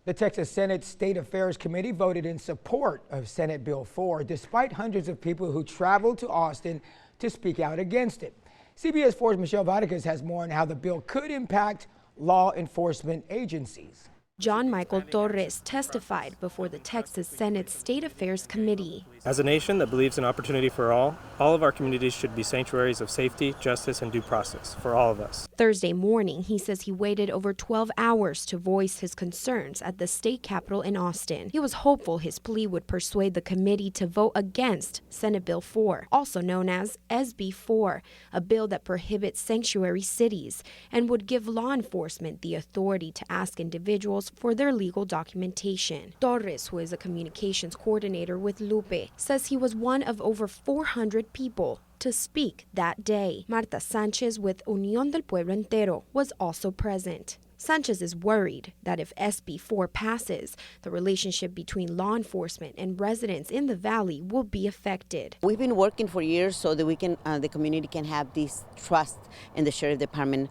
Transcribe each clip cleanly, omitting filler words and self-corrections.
The Texas Senate State Affairs Committee voted in support of Senate Bill 4, despite hundreds of people who traveled to Austin to speak out against it. CBS 4's Michelle Vargas has more on how the bill could impact law enforcement agencies. John Michael Torres testified before the Texas Senate State Affairs Committee. As a nation that believes in opportunity for all of our communities should be sanctuaries of safety, justice, and due process for all of us. Thursday morning, he says he waited over 12 hours to voice his concerns at the state capitol in Austin. He was hopeful his plea would persuade the committee to vote against Senate Bill 4, also known as SB 4, a bill that prohibits sanctuary cities and would give law enforcement the authority to ask individuals for their legal documentation. Torres, who is a communications coordinator with Lupe, says he was one of over 400 people to speak that day. Marta Sanchez with Unión del Pueblo Entero was also present. Sanchez is worried that if SB 4 passes, the relationship between law enforcement and residents in the valley will be affected. We've been working for years so that we can, the community can have this trust in the sheriff department,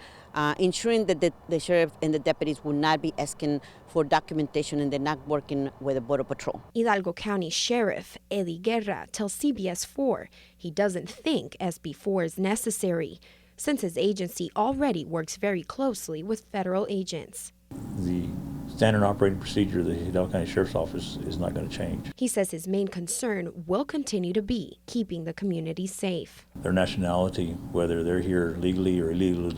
ensuring that the sheriff and the deputies will not be asking for documentation and they're not working with the Border Patrol. Hidalgo County Sheriff Eddie Guerra tells CBS 4 he doesn't think SB 4 is necessary, since his agency already works very closely with federal agents. The standard operating procedure of the Hidalgo County Sheriff's Office is not going to change. He says his main concern will continue to be keeping the community safe. Their nationality, whether they're here legally or illegally,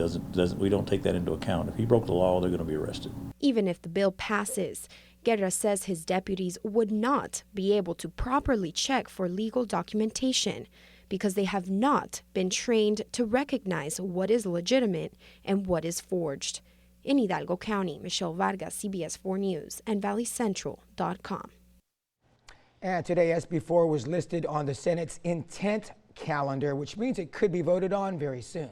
we don't take that into account. If he broke the law, they're going to be arrested. Even if the bill passes, Guerra says his deputies would not be able to properly check for legal documentation because they have not been trained to recognize what is legitimate and what is forged. In Hidalgo County, Michelle Vargas, CBS 4 News, and ValleyCentral.com. And today, SB 4 was listed on the Senate's intent calendar, which means it could be voted on very soon.